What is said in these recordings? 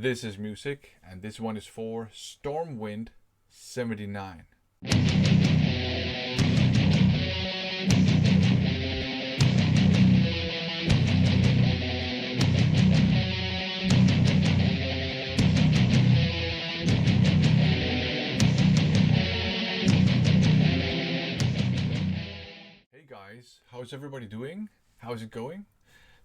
This is music, and this one is for Stormwind 79. Hey guys, how's everybody doing? How's it going?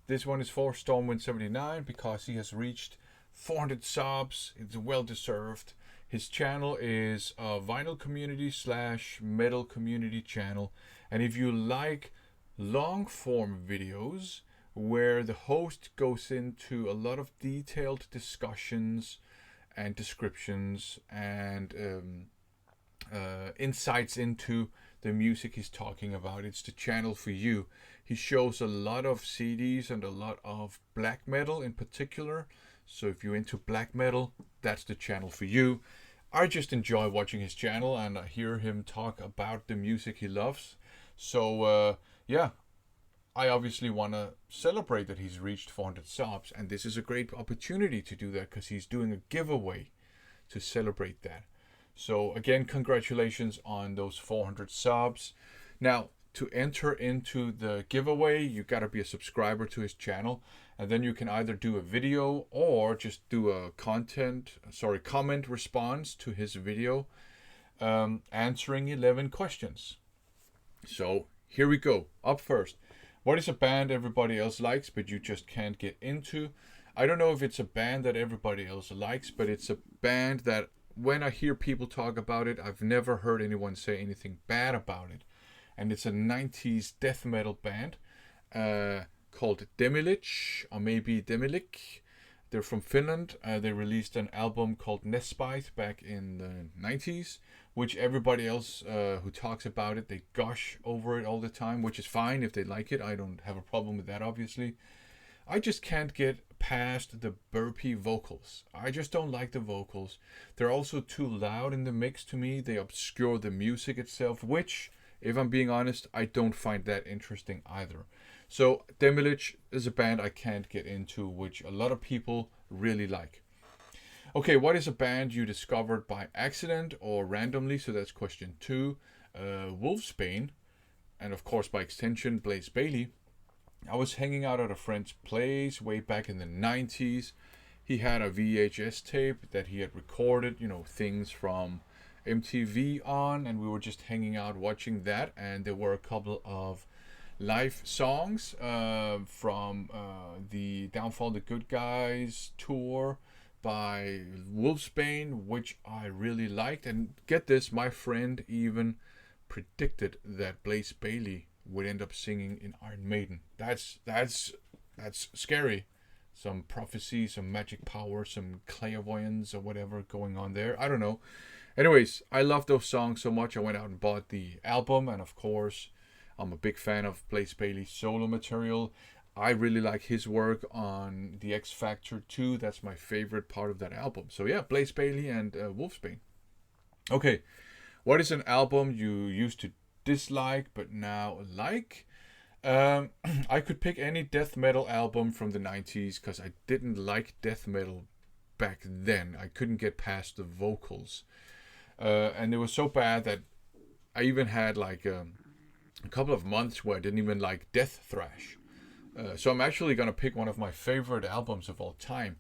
This one is for Stormwind 79 because he has reached 400 subs. It's well deserved. His channel is a vinyl community / metal community channel. And if you like long form videos where the host goes into a lot of detailed discussions and descriptions and insights into the music he's talking about, it's the channel for you. He shows a lot of CDs and a lot of black metal in particular. So if you're into black metal, that's the channel for you. I just enjoy watching his channel and I hear him talk about the music he loves. So yeah, I obviously want to celebrate that he's reached 400 subs. And this is a great opportunity to do that because he's doing a giveaway to celebrate that. So again, congratulations on those 400 subs. Now, to enter into the giveaway, you got to be a subscriber to his channel. And then you can either do a video or just do a comment response to his video answering 11 questions. So here we go. Up first, what is a band everybody else likes but you just can't get into? I don't know if it's a band that everybody else likes, but it's a band that when I hear people talk about it, I've never heard anyone say anything bad about it. And it's a 90s death metal band called Demilich, or maybe Demilik. They're from Finland. They released an album called Nespite back in the 90s, which everybody else who talks about it, they gush over it all the time, which is fine if they like it. I don't have a problem with that, obviously. I just can't get past the burpy vocals. I just don't like the vocals. They're also too loud in the mix to me. They obscure the music itself, which, if I'm being honest, I don't find that interesting either. So Demilich is a band I can't get into, which a lot of people really like. Okay, what is a band you discovered by accident or randomly? So that's question 2. Wolfsbane, and of course by extension Blaze Bayley. I was hanging out at a friend's place way back in the 90s. He had a VHS tape that he had recorded, things from MTV on, and we were just hanging out watching that. And there were a couple of live songs from the Downfall of the Good Guys tour by Wolfsbane, which I really liked. And get this, my friend even predicted that Blaze Bayley would end up singing in Iron Maiden. That's scary. Some prophecy, some magic power, some clairvoyance or whatever going on there. I don't know. Anyways, I love those songs so much I went out and bought the album, and of course I'm a big fan of Blaze Bayley's solo material. I really like his work on the X Factor 2. That's my favorite part of that album. So yeah, Blaze Bayley and Wolfsbane. Okay, what is an album you used to dislike but now like? I could pick any death metal album from the 90s because I didn't like death metal back then. I couldn't get past the vocals. And it was so bad that I even had like a couple of months where I didn't even like death thrash. So I'm actually going to pick one of my favorite albums of all time,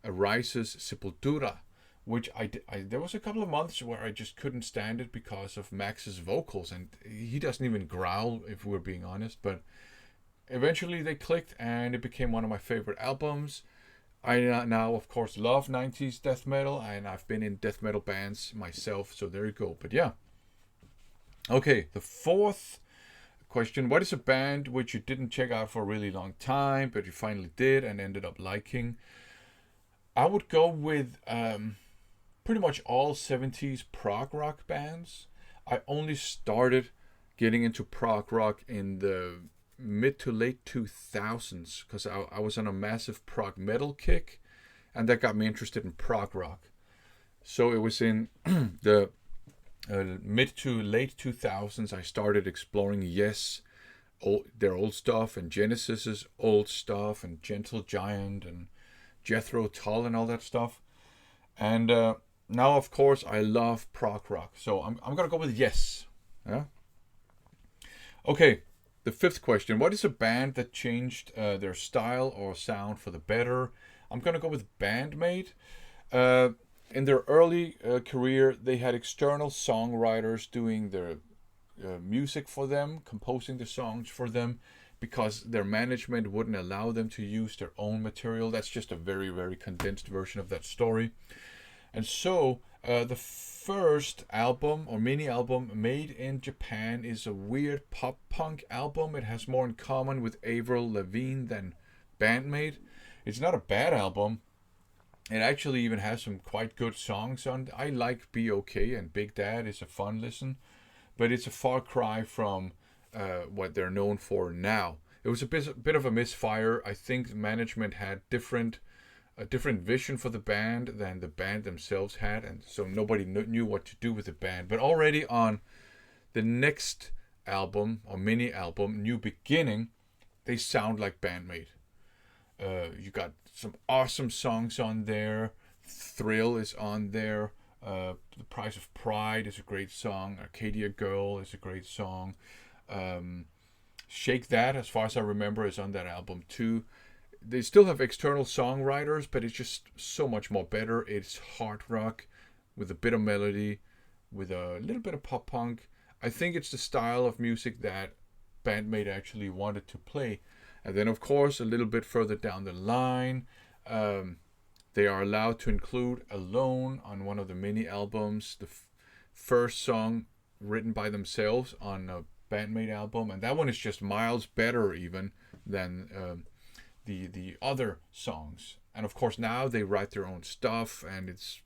Arise's Sepultura, which I there was a couple of months where I just couldn't stand it because of Max's vocals, and he doesn't even growl, if we're being honest. But eventually they clicked and it became one of my favorite albums. I now of course love 90s death metal, and I've been in death metal bands myself, so there you go. But yeah, okay, the fourth question: what is a band which you didn't check out for a really long time but you finally did and ended up liking? I would go with pretty much all 70s prog rock bands. I only started getting into prog rock in the mid to late 2000s because I was on a massive prog metal kick, and that got me interested in prog rock. So it was in the mid to late 2000s I started exploring their old stuff, and Genesis's old stuff, and Gentle Giant and Jethro Tull and all that stuff. And now, of course, I love prog rock. So I'm going to go with yes. Yeah? Okay, the fifth question. What is a band that changed their style or sound for the better? I'm going to go with Bandmate. In their early career, they had external songwriters doing their music for them, composing the songs for them, because their management wouldn't allow them to use their own material. That's just a very, very condensed version of that story. And so the first album or mini album made in Japan is a weird pop punk album. It has more in common with Avril Lavigne than Bandmate. It's not a bad album. It actually even has some quite good songs on. I like Be Okay and Big Dad is a fun listen, but it's a far cry from what they're known for now. It was a bit of a misfire. I think management had a different vision for the band than the band themselves had, and so nobody knew what to do with the band. But already on the next album or mini album, New Beginning, they sound like Bandmate. You got some awesome songs on there. Thrill is on there. The Price of Pride is a great song. Arcadia Girl is a great song. Shake That, as far as I remember, is on that album too. They still have external songwriters, but it's just so much more better. It's hard rock with a bit of melody, with a little bit of pop punk. I think it's the style of music that Bandmate actually wanted to play. And then, of course, a little bit further down the line, they are allowed to include Alone on one of the mini albums, the first song written by themselves on a Bandmate album. And that one is just miles better even than the other songs. And of course now they write their own stuff and it's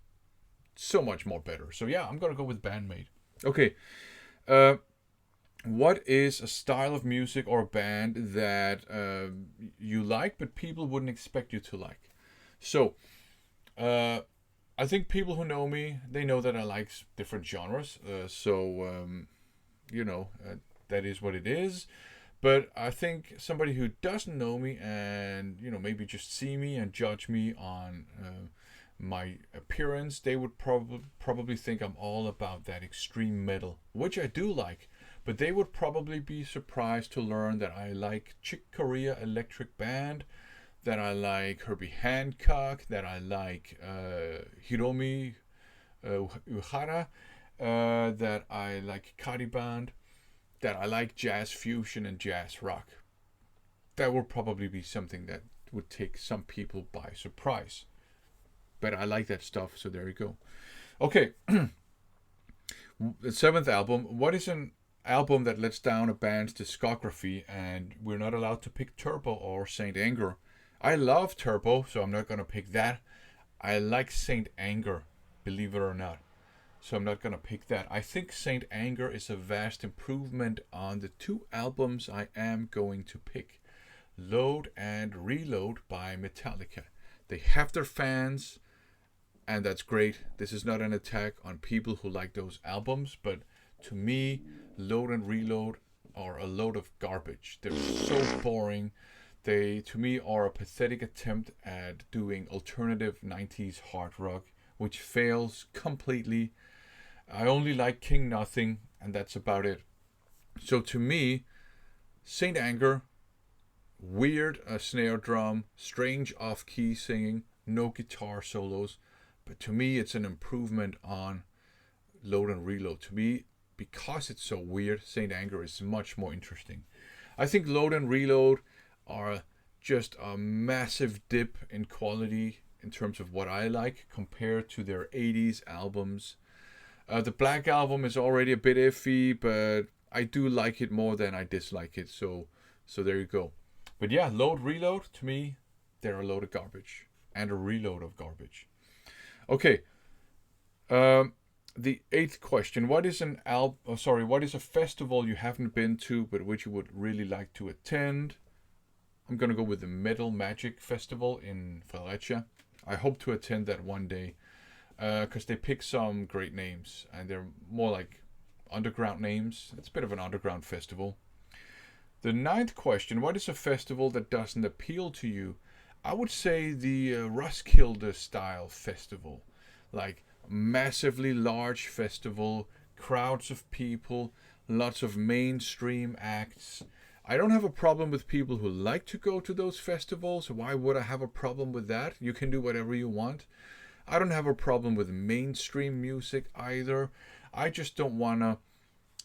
so much more better. So yeah, I'm gonna go with Bandmate. Okay, what is a style of music or a band that you like but people wouldn't expect you to like? So I think people who know me, they know that I like different genres. That is what it is. But I think somebody who doesn't know me and, maybe just see me and judge me on my appearance, they would probably think I'm all about that extreme metal, which I do like. But they would probably be surprised to learn that I like Chick Corea Electric Band, that I like Herbie Hancock, that I like Hiromi Uhara, that I like Kari Band, that I like jazz fusion and jazz rock. That would probably be something that would take some people by surprise. But I like that stuff, so there you go. Okay, the seventh album. What is an album that lets down a band's discography and we're not allowed to pick Turbo or Saint Anger? I love Turbo, so I'm not going to pick that. I like Saint Anger, believe it or not. So I'm not going to pick that. I think Saint Anger is a vast improvement on the two albums I am going to pick. Load and Reload by Metallica. They have their fans, and that's great. This is not an attack on people who like those albums, but to me, Load and Reload are a load of garbage. They're so boring. They, to me, are a pathetic attempt at doing alternative 90s hard rock, which fails completely. I only like King Nothing, and that's about it. So to me, Saint Anger, weird snare drum, strange off-key singing, no guitar solos. But to me, it's an improvement on Load and Reload. To me, because it's so weird, Saint Anger is much more interesting. I think Load and Reload are just a massive dip in quality in terms of what I like compared to their 80s albums. The Black Album is already a bit iffy, but I do like it more than I dislike it. So there you go. But yeah, Load, Reload, to me, they're a load of garbage. And a reload of garbage. Okay. The eighth question. What is a festival you haven't been to, but which you would really like to attend? I'm going to go with the Metal Magic Festival in Fredericia. I hope to attend that one day. Because they pick some great names and they're more like underground names. It's a bit of an underground festival. The ninth question, what is a festival that doesn't appeal to you? I would say the Roskilde style festival, like massively large festival, crowds of people, lots of mainstream acts. I don't have a problem with people who like to go to those festivals. Why would I have a problem with that? You can do whatever you want. I don't have a problem with mainstream music either. I just don't want to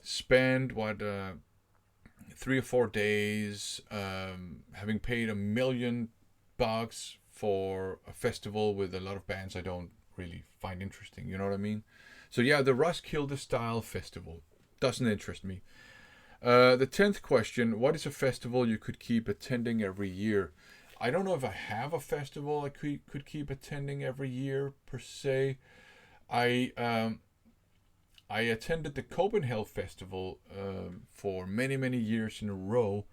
spend 3 or 4 days having paid $1 million for a festival with a lot of bands I don't really find interesting. You know what I mean? So yeah, the Roskilde style festival doesn't interest me. The 10th question: what is a festival you could keep attending every year? I don't know if I have a festival I could keep attending every year per se. I I attended the Copenhagen Festival for many years in a row.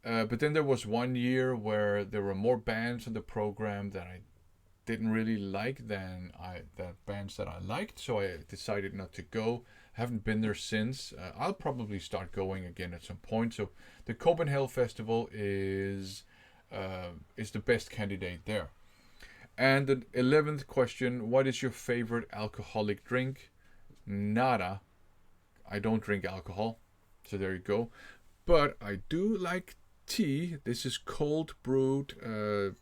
But then there was one year where there were more bands on the program that I didn't really like than the bands that I liked, so I decided not to go. Haven't been there since. I'll probably start going again at some point. So the Copenhagen Festival is the best candidate there. And the 11th question: what is your favorite alcoholic drink? Nada. I don't drink alcohol, so there you go. But I do like tea. This is cold brewed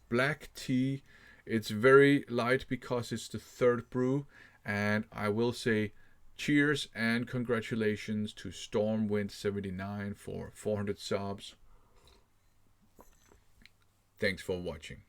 black tea. It's very light because it's the third brew. And I will say cheers and congratulations to Stormwind79 for 400 subs. Thanks for watching.